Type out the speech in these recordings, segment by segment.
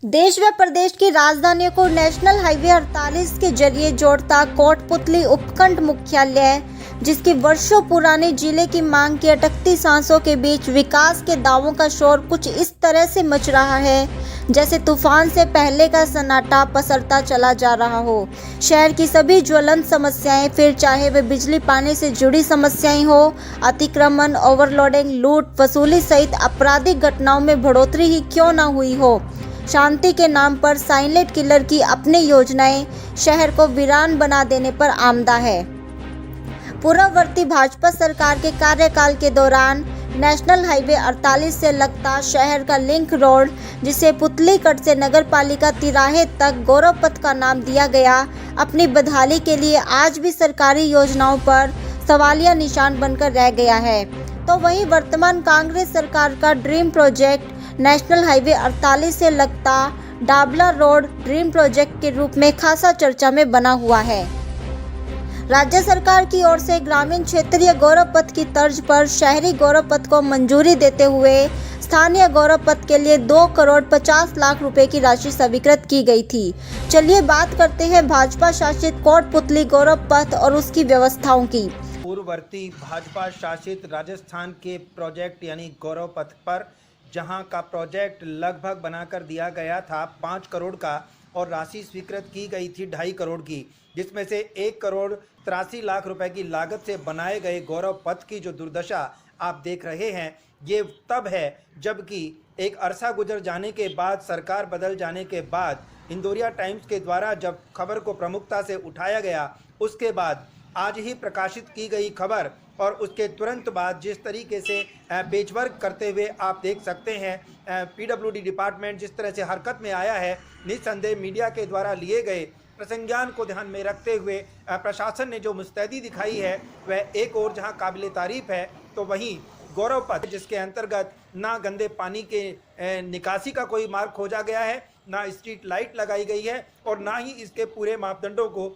देश व प्रदेश की राजधानियों को नेशनल हाईवे 48 के जरिए जोड़ता कोटपुतली उपखंड मुख्यालय, जिसकी वर्षों पुरानी जिले की मांग की अटकती सांसों के बीच विकास के दावों का शोर कुछ इस तरह से मच रहा है जैसे तूफान से पहले का सन्नाटा पसरता चला जा रहा हो। शहर की सभी ज्वलंत समस्याएं, फिर चाहे वे बिजली पानी से जुड़ी समस्याएं हो, अतिक्रमण, ओवरलोडिंग, लूट, वसूली सहित आपराधिक घटनाओं में बढ़ोतरी ही क्यों न हुई हो, शांति के नाम पर साइलेंट किलर की अपनी योजनाएं शहर को वीरान बना देने पर आमदा है। पूर्ववर्ती भाजपा सरकार के कार्यकाल के दौरान नेशनल हाईवे 48 से लगता शहर का लिंक रोड, जिसे पुतलीकट से नगरपालिका तिराहे तक गौरव पथ का नाम दिया गया, अपनी बदहाली के लिए आज भी सरकारी योजनाओं पर सवालिया निशान बनकर रह गया है। तो वहीं वर्तमान कांग्रेस सरकार का ड्रीम प्रोजेक्ट नेशनल हाईवे 48 से लगता डाबला रोड ड्रीम प्रोजेक्ट के रूप में खासा चर्चा में बना हुआ है। राज्य सरकार की ओर से ग्रामीण क्षेत्रीय गौरव पथ की तर्ज पर शहरी गौरव पथ को मंजूरी देते हुए स्थानीय गौरव पथ के लिए 2,50,00,000 रुपए की राशि स्वीकृत की गई थी। चलिए बात करते हैं भाजपा शासित कोटपुतली गौरव पथ और उसकी व्यवस्थाओं की। पूर्ववर्ती भाजपा शासित राजस्थान के प्रोजेक्ट यानी गौरव पथ पर, जहां का प्रोजेक्ट लगभग बनाकर दिया गया था 5 करोड़ का और राशि स्वीकृत की गई थी 2.5 करोड़ की, जिसमें से 1,83,00,000 रुपए की लागत से बनाए गए गौरव पथ की जो दुर्दशा आप देख रहे हैं, ये तब है जबकि एक अरसा गुजर जाने के बाद, सरकार बदल जाने के बाद, इंदौरिया टाइम्स के द्वारा जब खबर को प्रमुखता से उठाया गया, उसके बाद आज ही प्रकाशित की गई खबर और उसके तुरंत बाद जिस तरीके से पेचवर्क करते हुए आप देख सकते हैं पीडब्ल्यूडी डिपार्टमेंट जिस तरह से हरकत में आया है, निस्संदेह मीडिया के द्वारा लिए गए प्रसंज्ञान को ध्यान में रखते हुए प्रशासन ने जो मुस्तैदी दिखाई है वह एक और जहां काबिल तारीफ है, तो वहीं गौरव पथ जिसके अंतर्गत ना गंदे पानी के निकासी का कोई मार्ग खोजा गया है, ना स्ट्रीट लाइट लगाई गई है और ना ही इसके पूरे मापदंडों को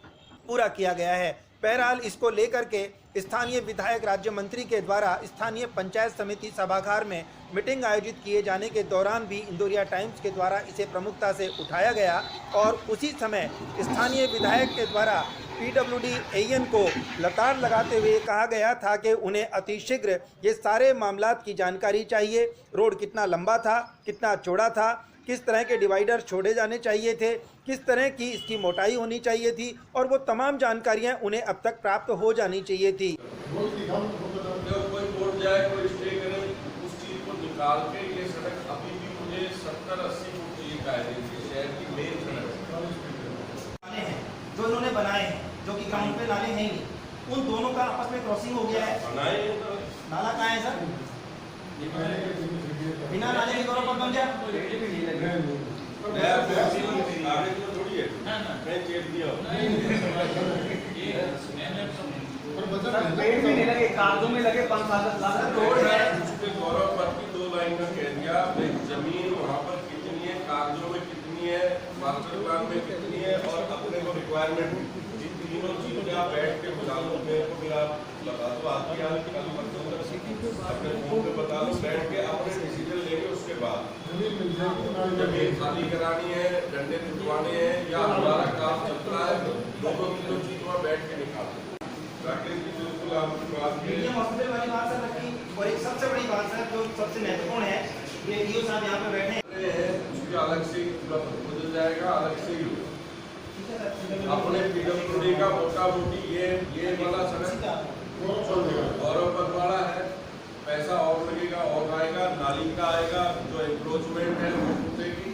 पूरा किया गया है। बहरहाल इसको लेकर के स्थानीय विधायक राज्य मंत्री के द्वारा स्थानीय पंचायत समिति सभागार में मीटिंग आयोजित किए जाने के दौरान भी इंदौरिया टाइम्स के द्वारा इसे प्रमुखता से उठाया गया और उसी समय स्थानीय विधायक के द्वारा पीडब्ल्यूडी एएन को लताड़ लगाते हुए कहा गया था कि उन्हें अतिशीघ्र ये सारे मामलात की जानकारी चाहिए। रोड कितना लंबा था, कितना चौड़ा था, किस तरह के डिवाइडर छोड़े जाने चाहिए थे, किस तरह की इसकी मोटाई होनी चाहिए थी और वो तमाम जानकारियां उन्हें अब तक प्राप्त हो जानी चाहिए थी। कोई कोर्ट जाए, कोई स्टे करे, उस चीज को निकाल के ये सड़क अभी भी मुझे 70-80 फुट की कायदे थी, शहर की मेन सड़क हैं जो इन्होंने बनाए हैं, जो कि ग्राउंड पे नाले हैं ही, उन दोनों का आपस में क्रॉसिंग हो गया है। नाला कहाँ है सर? बिना नाले के गौरव पथ बन गया। कागजों में लगे 5-7 लाख रोड है, उसके गौरव पथ की 2 लाइन का कह दिया। जमीन वहाँ पर कितनी है, कागजों में कितनी है, मास्टर प्लान में कितनी है और अपने को रिक्वायरमेंट, जिन तीनों चीजें आप बैठ के बता लो, मेरे को मेरा बता दो, आपकी हाल की अपने फोन पे बता लो, बैठ के अपने डिसीजन लेंगे। उसके बाद जमीन खाली करानी है, डंडे टूटवाने हैं या हमारा काम चल रहा है, दोनों तीनों चीज वहाँ बैठ के निकालते। बिल्कुल आपकी बात हॉस्पिटल वाली बात सर रखी और एक सबसे बड़ी बात सर जो सबसे महत्वपूर्ण है, ये डीओ साहब यहाँ पे बैठे हैं, उसके अलग से पूरा बदल जाएगा, अलग से ही अपने पीडब्ल्यूडी का मोटा मोटी ये वाला सड़क गौरव पथ वाला है, पैसा और लगेगा और आएगा, नाली का आएगा, जो एंक्रोचमेंट है वो टूटेगी,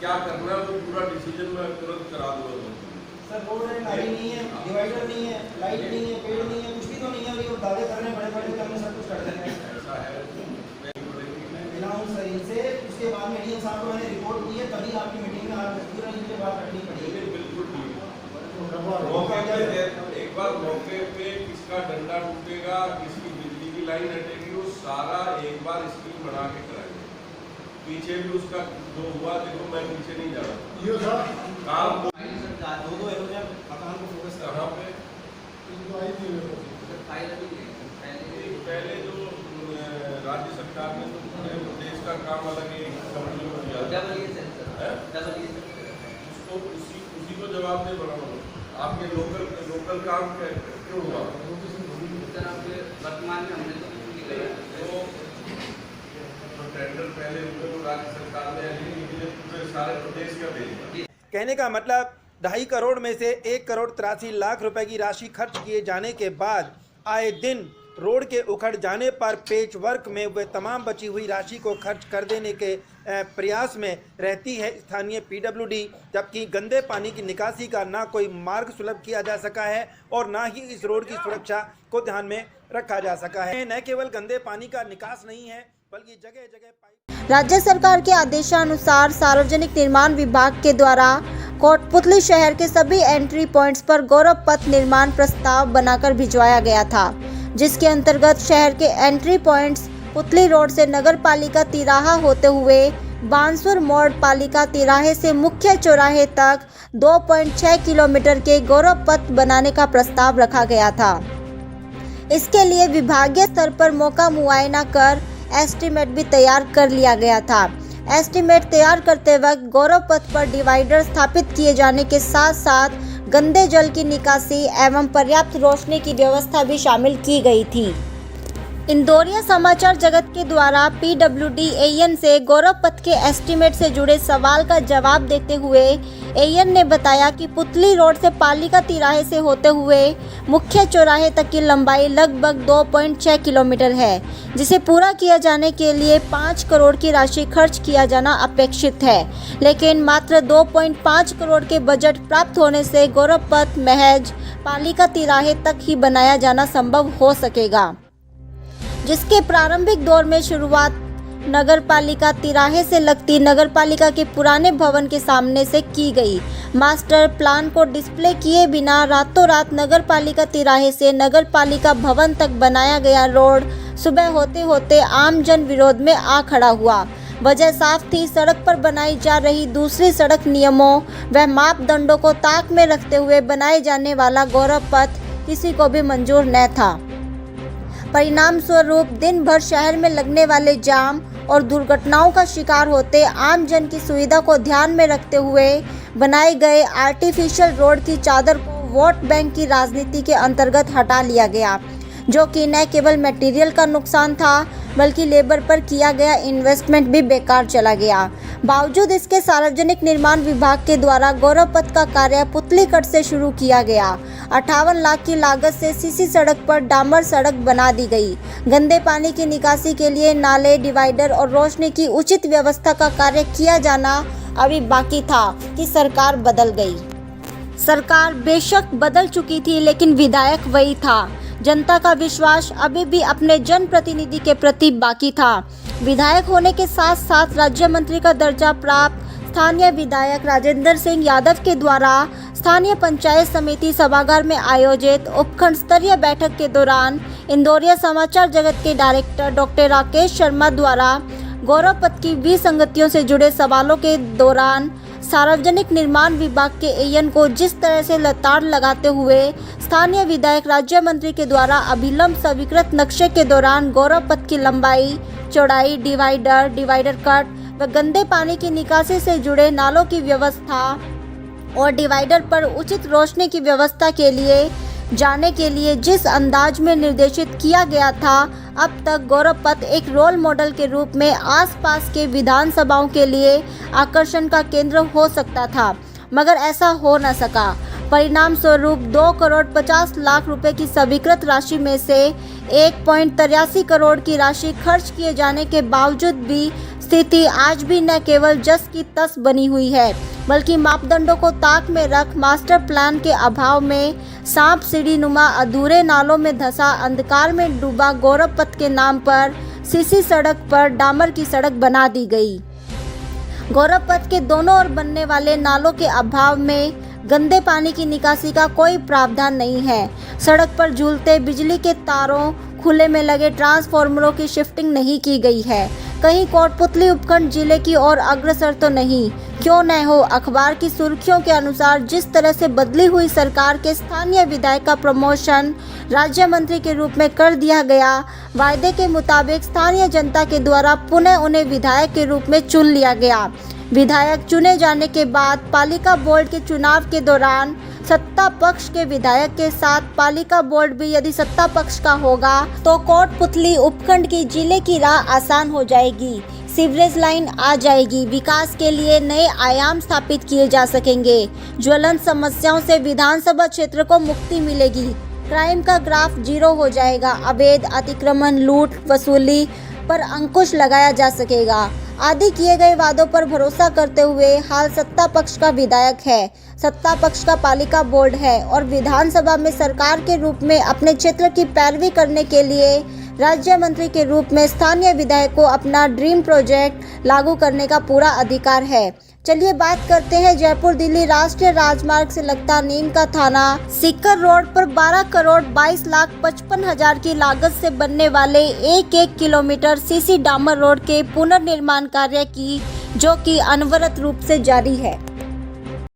क्या करना है वो पूरा डिसीजन में तुरंत करा दूंगा सर। रोड है, नाली नहीं है, डिवाइडर नहीं है, लाइट नहीं है, पेड़ नहीं है, कुछ भी तो नहीं है, और दावे करने बड़े बड़े कि हमने सब कुछ कर देना है। ऐसा है बिना उन सही से उसके बाद में डीएम साहब को मैंने रिपोर्ट दी है, तभी आपकी मीटिंग में आप पूरा इनके बात रखनी पड़ेगी। बिल्कुल ठीक। एक बार मौके पे किसका डंडा टूटेगा, किसकी बिजली की लाइन हटेगी, वो सारा एक बार स्कीम बना के कराएंगे। पीछे भी उसका जो हुआ, देखो मैं पीछे नहीं जा रहा, काम दो एरोजन मकान को फोकस कहाँ पे पहले जो राज्य सरकार ने तो पूरे प्रदेश का काम अलग ही कंपनी को दिया। उसी को जवाब दे बना आपके लोकल काम क्यों हुआ? वर्तमान में हमने तो टेंडर पहले उनको राज्य सरकार ने पूरे सारे प्रदेश का भेजा। कहने का मतलब 2.5 करोड़ में से 1 करोड़ 83 लाख रुपए की राशि खर्च किए जाने के बाद आए दिन रोड के उखड़ जाने पर पेच वर्क में वे तमाम बची हुई राशि को खर्च कर देने के प्रयास में रहती है स्थानीय पीडब्ल्यूडी, जबकि गंदे पानी की निकासी का ना कोई मार्ग सुलभ किया जा सका है और ना ही इस रोड की सुरक्षा को ध्यान में रखा जा सका है। न केवल गंदे पानी का निकास नहीं है बल्कि जगह जगह पाइप। राज्य सरकार के आदेशानुसार सार्वजनिक निर्माण विभाग के द्वारा कोटपुतली शहर के सभी एंट्री पॉइंट्स पर गौरव पथ निर्माण प्रस्ताव बनाकर भिजवाया गया था, जिसके अंतर्गत शहर के एंट्री पॉइंट्स पुतली रोड से नगर पालिका तिराहा होते हुए बांसुर मोड़ पालिका तिराहे से मुख्य चौराहे तक 2.6 किलोमीटर के गौरव पथ बनाने का प्रस्ताव रखा गया था। इसके लिए विभागीय स्तर पर मौका मुआयना कर एस्टीमेट भी तैयार कर लिया गया था। एस्टीमेट तैयार करते वक्त गौरव पथ पर डिवाइडर स्थापित किए जाने के साथ साथ गंदे जल की निकासी एवं पर्याप्त रोशनी की व्यवस्था भी शामिल की गई थी। इंदौरिया समाचार जगत के द्वारा पीडब्ल्यूडी एएन से गौरव पथ के एस्टीमेट से जुड़े सवाल का जवाब देते हुए एएन ने बताया कि पुतली रोड से पालिका तिराहे से होते हुए मुख्य चौराहे तक की लंबाई लगभग 2.6 किलोमीटर है, जिसे पूरा किया जाने के लिए 5 करोड़ की राशि खर्च किया जाना अपेक्षित है, लेकिन मात्र 2.5 करोड़ के बजट प्राप्त होने से गौरव पथ महज पालिका तिराहे तक ही बनाया जाना संभव हो सकेगा, जिसके प्रारंभिक दौर में शुरुआत नगर पालिका तिराहे से लगती नगर पालिका के पुराने भवन के सामने से की गई। मास्टर प्लान को डिस्प्ले किए बिना रातों रात नगर पालिका तिराहे से नगर पालिका भवन तक बनाया गया रोड सुबह होते होते आम जन विरोध में आ खड़ा हुआ। वजह साफ थी, सड़क पर बनाई जा रही दूसरी सड़क नियमों व मापदंडों को ताक में रखते हुए बनाए जाने वाला गौरव पथ किसी को भी मंजूर न था। परिणाम स्वरूप दिन भर शहर में लगने वाले जाम और दुर्घटनाओं का शिकार होते आम जन की सुविधा को ध्यान में रखते हुए बनाए गए आर्टिफिशियल रोड की चादर को वोट बैंक की राजनीति के अंतर्गत हटा लिया गया, जो कि न केवल मटेरियल का नुकसान था बल्कि लेबर पर किया गया इन्वेस्टमेंट भी बेकार चला गया। बावजूद इसके सार्वजनिक निर्माण विभाग के द्वारा गौरव पथ का कार्य पुतली कट से शुरू किया गया। 58 लाख की लागत से सीसी सड़क पर डामर सड़क बना दी गई। गंदे पानी की निकासी के लिए नाले, डिवाइडर और रोशनी की उचित व्यवस्था का कार्य किया जाना अभी बाकी था कि सरकार बदल गई। सरकार बेशक बदल चुकी थी, लेकिन विधायक वही था। जनता का विश्वास अभी भी अपने जनप्रतिनिधि के प्रति बाकी था। विधायक होने के साथ साथ राज्य मंत्री का दर्जा प्राप्त स्थानीय विधायक राजेंद्र सिंह यादव के द्वारा स्थानीय पंचायत समिति सभागार में आयोजित उपखंड स्तरीय बैठक के दौरान इंदौरिया समाचार जगत के डायरेक्टर डॉक्टर राकेश शर्मा द्वारा गौरव पथ की विसंगतियों से जुड़े सवालों के दौरान सार्वजनिक निर्माण विभाग के एएन को जिस तरह से लताड़ लगाते हुए स्थानीय विधायक राज्य मंत्री के द्वारा अभिलंब स्वीकृत नक्शे के दौरान गौरव पथ की लंबाई, चौड़ाई, डिवाइडर कट व गंदे पानी की निकासी से जुड़े नालों की व्यवस्था और डिवाइडर पर उचित रोशनी की व्यवस्था के लिए जाने के लिए जिस अंदाज में निर्देशित किया गया था, अब तक गौरव पथ एक रोल मॉडल के रूप में आसपास के विधानसभाओं के लिए आकर्षण का केंद्र हो सकता था, मगर ऐसा हो न सका। परिणाम स्वरूप 2 करोड़ 50 लाख रुपए की स्वीकृत राशि में से 1.83 करोड़ की राशि खर्च किए जाने के बावजूद भी स्थिति आज भी न केवल जस की तस बनी हुई है, बल्कि मापदंडों को ताक में रख मास्टर प्लान के अभाव में सांप सीढ़ी नुमा अधूरे नालों में धंसा अंधकार में डूबा गौरव पथ के नाम पर सीसी सड़क पर डामर की सड़क बना दी गई। गौरव पथ के दोनों ओर बनने वाले नालों के अभाव में गंदे पानी की निकासी का कोई प्रावधान नहीं है। सड़क पर झूलते बिजली के तारों, खुले में लगे ट्रांसफार्मरों की शिफ्टिंग नहीं की गई है। कहीं कोटपुतली उपखंड जिले की ओर अग्रसर तो नहीं? क्यों न हो, अखबार की सुर्खियों के अनुसार जिस तरह से बदली हुई सरकार के स्थानीय विधायक का प्रमोशन राज्य मंत्री के रूप में कर दिया गया, वायदे के मुताबिक स्थानीय जनता के द्वारा पुनः उन्हें विधायक के रूप में चुन लिया गया। विधायक चुने जाने के बाद पालिका बोर्ड के चुनाव के दौरान सत्ता पक्ष के विधायक के साथ पालिका बोर्ड भी यदि सत्ता पक्ष का होगा तो कोटपुतली उपखंड की जिले की राह आसान हो जाएगी। सीवरेज लाइन आ जाएगी, विकास के लिए नए आयाम स्थापित किए जा सकेंगे, ज्वलंत समस्याओं से विधानसभा क्षेत्र को मुक्ति मिलेगी, क्राइम का ग्राफ जीरो हो जाएगा, अवैध अतिक्रमण, लूट, वसूली पर अंकुश लगाया जा सकेगा आदि किए गए वादों पर भरोसा करते हुए हाल सत्ता पक्ष का विधायक है, सत्ता पक्ष का पालिका बोर्ड है और विधानसभा में सरकार के रूप में अपने क्षेत्र की पैरवी करने के लिए राज्य मंत्री के रूप में स्थानीय विधायक को अपना ड्रीम प्रोजेक्ट लागू करने का पूरा अधिकार है। चलिए बात करते हैं जयपुर दिल्ली राष्ट्रीय राजमार्ग से लगता नीम का थाना सीकर रोड पर 12 करोड़ 22,55,000 की लागत से बनने वाले 1 किलोमीटर सीसी डामर रोड के पुनर्निर्माण कार्य की जो कि अनवरत रूप से जारी है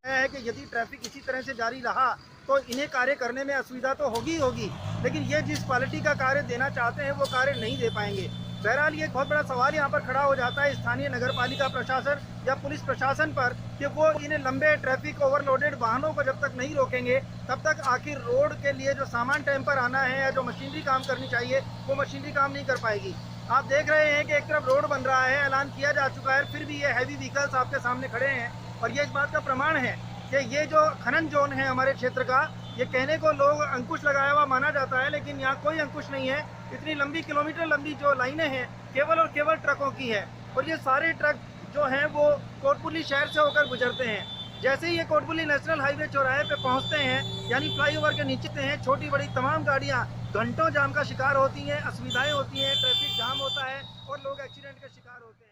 कि यदि ट्रैफिक इसी तरह से जारी रहा तो इन्हें कार्य करने में असुविधा तो होगी, लेकिन ये जिस क्वालिटी का कार्य देना चाहते हैं वो कार्य नहीं दे पाएंगे। बहरहाल ये बहुत बड़ा सवाल यहाँ पर खड़ा हो जाता है स्थानीय नगरपालिका प्रशासन या पुलिस प्रशासन पर कि वो इन्हें लंबे ट्रैफिक ओवरलोडेड वाहनों को जब तक नहीं रोकेंगे तब तक आखिर रोड के लिए जो सामान टाइम पर आना है या जो मशीनरी काम करनी चाहिए वो मशीनरी काम नहीं कर पाएगी। आप देख रहे हैं कि एक तरफ रोड बन रहा है, ऐलान किया जा चुका है, फिर भी ये हैवी व्हीकल्स आपके सामने खड़े हैं और ये इस बात का प्रमाण है कि ये जो खनन जोन है हमारे क्षेत्र का, ये कहने को लोग अंकुश लगाया हुआ माना जाता है, लेकिन यहाँ कोई अंकुश नहीं है। इतनी लंबी किलोमीटर लंबी जो लाइनें हैं केवल और केवल ट्रकों की है और ये सारे ट्रक जो हैं वो कोटपुतली शहर से होकर गुजरते हैं। जैसे ही ये कोटपुतली नेशनल हाईवे चौराहे पे पहुँचते हैं यानी फ्लाईओवर के नीचे हैं, छोटी बड़ी तमाम गाड़ियाँ घंटों जाम का शिकार होती हैं, असुविधाएँ होती हैं, ट्रैफिक जाम होता है और लोग एक्सीडेंट के शिकार होते हैं।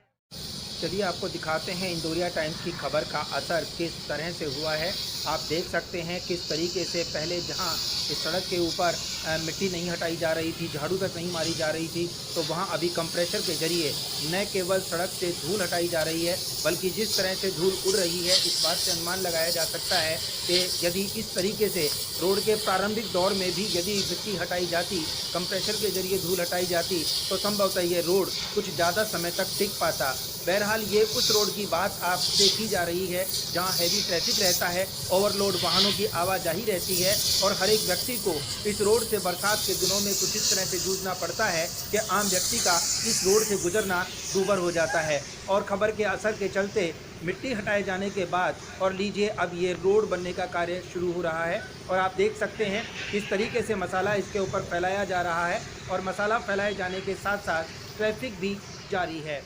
चलिए आपको दिखाते हैं इंदौरिया टाइम्स की खबर का असर किस तरह से हुआ है। आप देख सकते हैं किस तरीके से पहले जहां इस सड़क के ऊपर मिट्टी नहीं हटाई जा रही थी, झाड़ू तक नहीं मारी जा रही थी, तो वहां अभी कंप्रेशर के जरिए न केवल सड़क से धूल हटाई जा रही है बल्कि जिस तरह से धूल उड़ रही है इस बात से अनुमान लगाया जा सकता है कि यदि इस तरीके से रोड के प्रारंभिक दौर में भी यदि मिट्टी हटाई जाती, कंप्रेशर के जरिए धूल हटाई जाती तो संभवतः ये रोड कुछ ज़्यादा समय तक टिक पाता। बहरहाल ये उस रोड की बात आपसे की जा रही है जहां हैवी ट्रैफिक रहता है, ओवरलोड वाहनों की आवाजाही रहती है और हर एक व्यक्ति को इस रोड से बरसात के दिनों में कुछ इस तरह से जूझना पड़ता है कि आम व्यक्ति का इस रोड से गुजरना दूभर हो जाता है। और खबर के असर के चलते मिट्टी हटाए जाने के बाद और लीजिए अब ये रोड बनने का कार्य शुरू हो रहा है और आप देख सकते हैं किस तरीके से मसाला इसके ऊपर फैलाया जा रहा है और मसाला फैलाए जाने के साथ साथ ट्रैफिक भी जारी है।